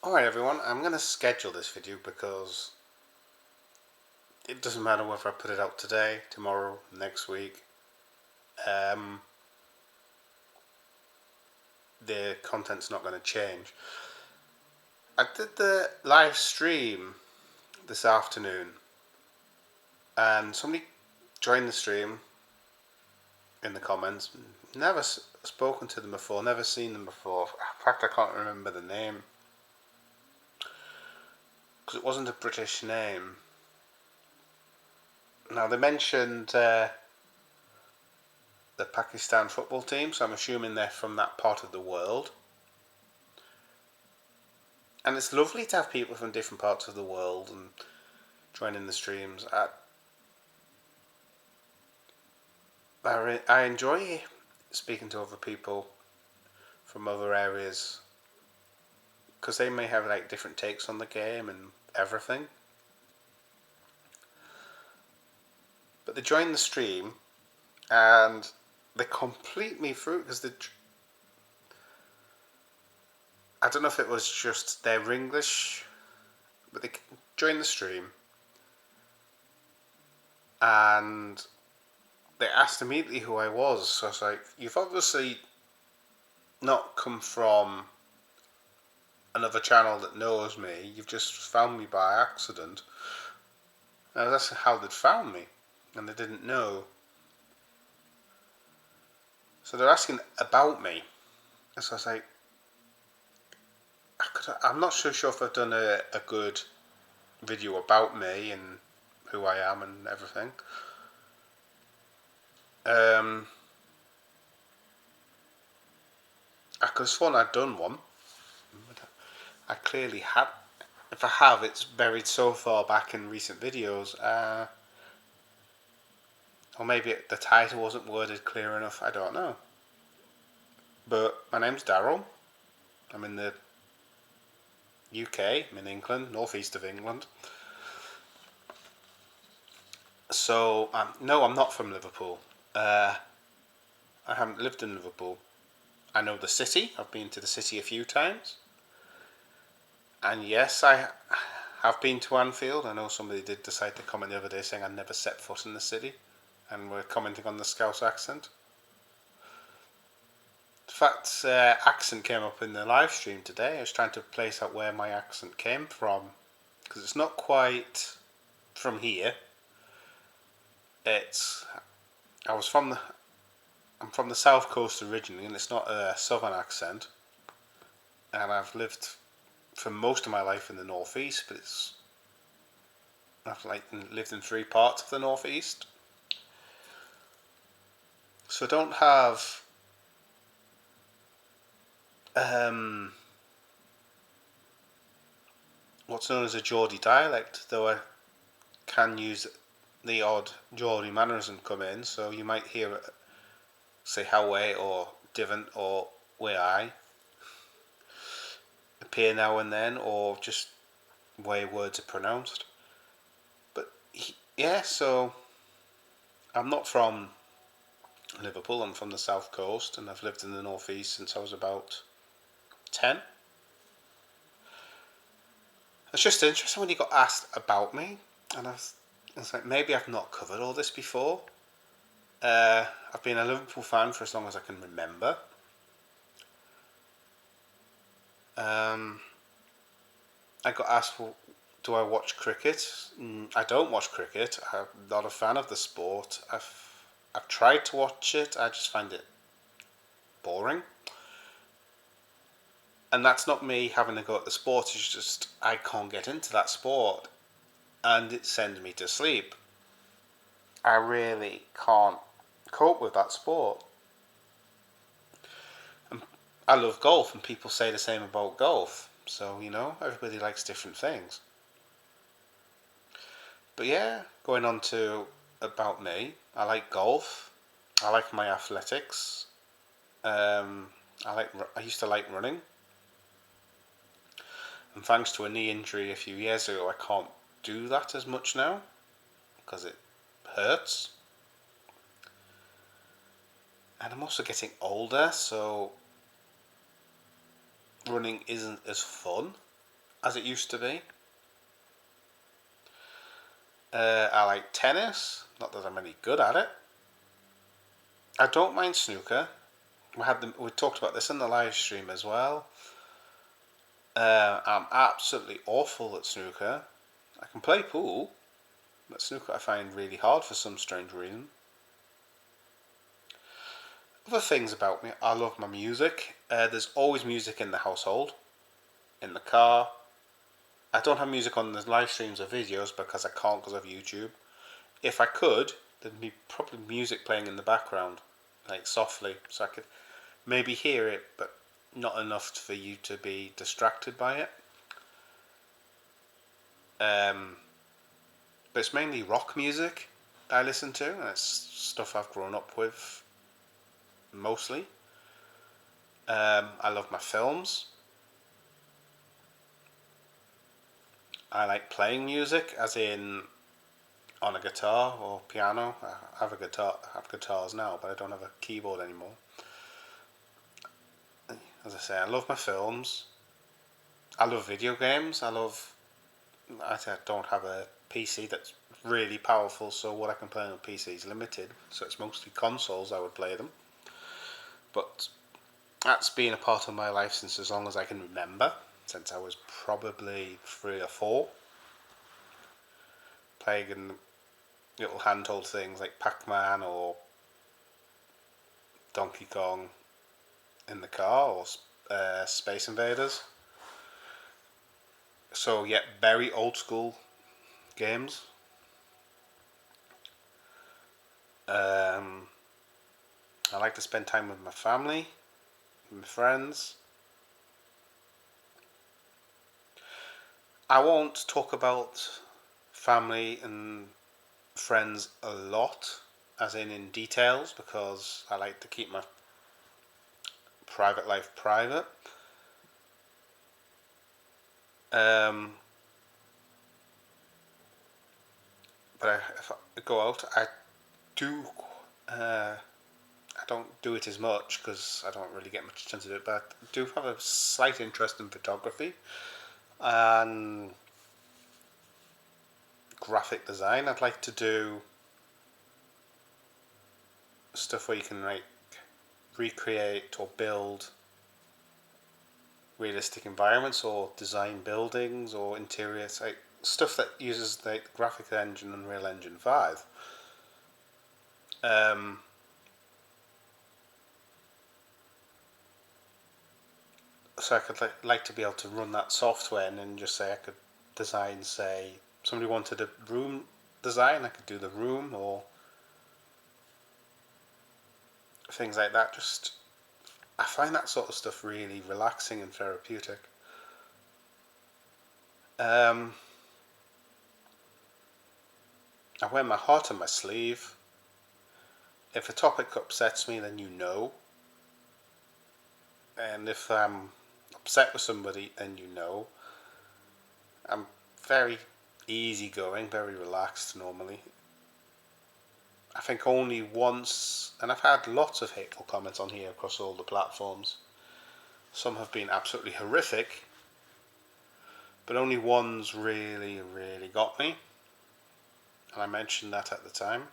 Alright everyone, I'm going to schedule this video because it doesn't matter whether I put it out today, tomorrow, next week. The content's not going to change. I did the live stream this afternoon and somebody joined the stream in the comments. Never spoken to them before, never seen them before. In fact, I can't remember the name because it wasn't a British name. Now they mentioned the Pakistan football team, so I'm assuming they're from that part of the world. And it's lovely to have people from different parts of the world and joining the streams. I enjoy speaking to other people from other areas because they may have like different takes on the game and everything. But they joined the stream and they complete me through because I don't know if it was just their English, but they joined the stream and they asked immediately who I was. So I was like, you've obviously not come from another channel that knows me, you've just found me by accident. And that's how they'd found me, and they didn't know. So they're asking about me. And so I was like, I'm not so sure if I've done a good video about me and who I am and everything. I could have sworn I'd done one. I clearly had. If I have, it's buried so far back in recent videos. Or maybe the title wasn't worded clear enough, I don't know. But my name's Daryl. I'm in the UK, I'm in England, northeast of England. So, no, I'm not from Liverpool. I haven't lived in Liverpool. I know the city, I've been to the city a few times. And yes, I have been to Anfield. I know somebody did decide to comment the other day saying I'd never set foot in the city, and were commenting on the Scouse accent. In fact, accent came up in the live stream today. I was trying to place out where my accent came from, because it's not quite from here. I'm from the south coast originally, and it's not a southern accent. And I've lived for most of my life in the northeast, but I've lived in three parts of the northeast. So I don't have what's known as a Geordie dialect, though I can use the odd Geordie mannerism come in, so you might hear it say how way or divant or where I appear now and then, or just way words are pronounced. But yeah, so I'm not from Liverpool, I'm from the south coast, and I've lived in the northeast since I was about 10. It's just interesting when you got asked about me, and I was like, maybe I've not covered all this before. I've been a Liverpool fan for as long as I can remember. I got asked, well, do I watch cricket? I don't watch cricket. I'm not a fan of the sport. I've tried to watch it. I just find it boring. And that's not me having a go at the sport. It's just I can't get into that sport, and it sends me to sleep. I really can't cope with that sport. And I love golf, and people say the same about golf. So, everybody likes different things. But yeah, going on to about me, I like golf. I like my athletics. I used to like running. And thanks to a knee injury a few years ago, I can't do that as much now because it hurts. And I'm also getting older, so running isn't as fun. as it used to be. I like tennis, not that I'm any good at it. I don't mind snooker. We talked about this in the live stream as well. I'm absolutely awful at snooker. I can play pool, but snooker I find really hard for some strange reason. Other things about me, I love my music. There's always music in the household, in the car. I don't have music on the live streams or videos because I can't because of YouTube. If I could, there'd be probably music playing in the background, like softly, so I could maybe hear it, but not enough for you to be distracted by it. But it's mainly rock music I listen to, and it's stuff I've grown up with mostly. I love my films. I like playing music, as in on a guitar or piano. I have a guitar. I have guitars now, but I don't have a keyboard anymore. As I say, I love my films. I love video games. I don't have a PC that's really powerful, so what I can play on a PC is limited. So it's mostly consoles I would play them. But that's been a part of my life since as long as I can remember, since I was probably 3 or 4. Playing in little handheld things like Pac-Man or Donkey Kong in the car, or Space Invaders. So yeah, very old school games. I like to spend time with my family, my friends. I won't talk about family and friends a lot, as in details, because I like to keep my private life private. But if I go out, I do. I don't do it as much because I don't really get much chance to do it. But I do have a slight interest in photography and graphic design. I'd like to do stuff where you can like recreate or build realistic environments or design buildings or interiors, like stuff that uses the graphic engine Unreal Engine 5. So I could like to be able to run that software and then just say I could design, say somebody wanted a room design, I could do the room or things like that. Just I find that sort of stuff really relaxing and therapeutic. I wear my heart on my sleeve. If a topic upsets me, then you know. And if I'm upset with somebody, then you know. I'm very easygoing, very relaxed normally. I think only once, and I've had lots of hateful comments on here across all the platforms. Some have been absolutely horrific, but only one's really, really got me. And I mentioned that at the time.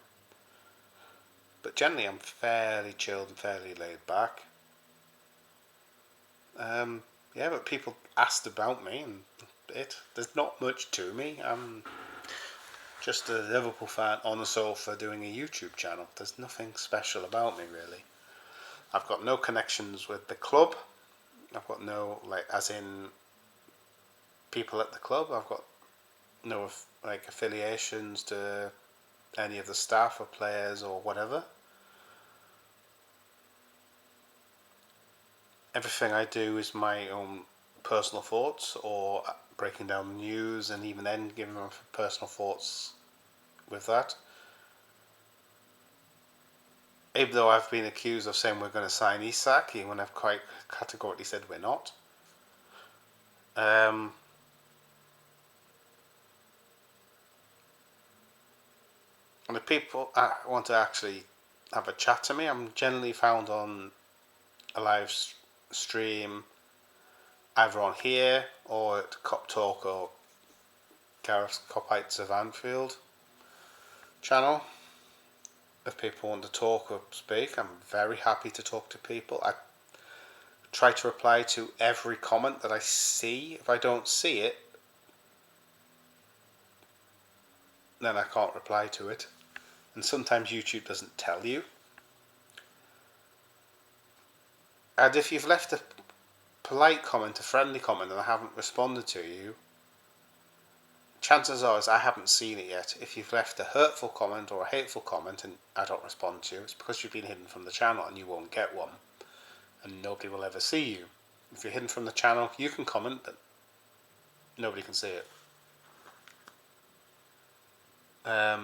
But generally, I'm fairly chilled and fairly laid back. Yeah, but people asked about me, and there's not much to me. I'm just a Liverpool fan on the sofa doing a YouTube channel. There's nothing special about me, really. I've got no connections with the club. I've got no, like, as in people at the club. I've got no, like, affiliations to any of the staff or players or whatever. Everything I do is my own personal thoughts or breaking down the news, and even then giving my personal thoughts with that. Even though I've been accused of saying we're going to sign Isak, when I've quite categorically said we're not. And if people want to actually have a chat to me, I'm generally found on a live stream either on here or at Cop Talk or Gareth's Copites of Anfield channel. If people want to talk or speak, I'm very happy to talk to people. I try to reply to every comment that I see. If I don't see it, then I can't reply to it. And sometimes YouTube doesn't tell you. And if you've left a polite comment, a friendly comment, and I haven't responded to you, chances are I haven't seen it yet. If you've left a hurtful comment or a hateful comment and I don't respond to you, it's because you've been hidden from the channel and you won't get one. And nobody will ever see you. If you're hidden from the channel, you can comment, but nobody can see it. But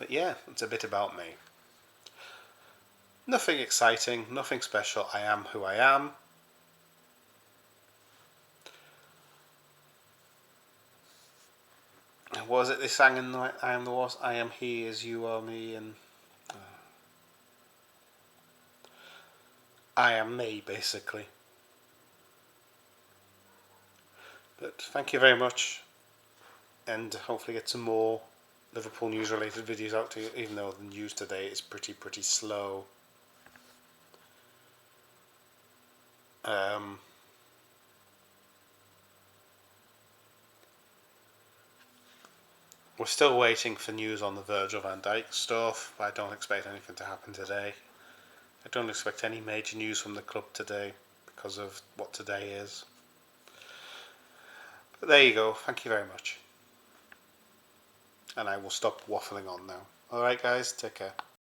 yeah, it's a bit about me. Nothing exciting, nothing special. I am who I am. What was it they sang in the I Am the Was? I am he as you are me, and I am me, basically. But thank you very much, and hopefully get some more Liverpool news related videos out to you, even though the news today is pretty slow. We're still waiting for news on the Virgil van Dijk stuff, but I don't expect anything to happen today. I don't expect any major news from the club today because of what today is. But there you go, thank you very much. And I will stop waffling on now. Alright guys, take care.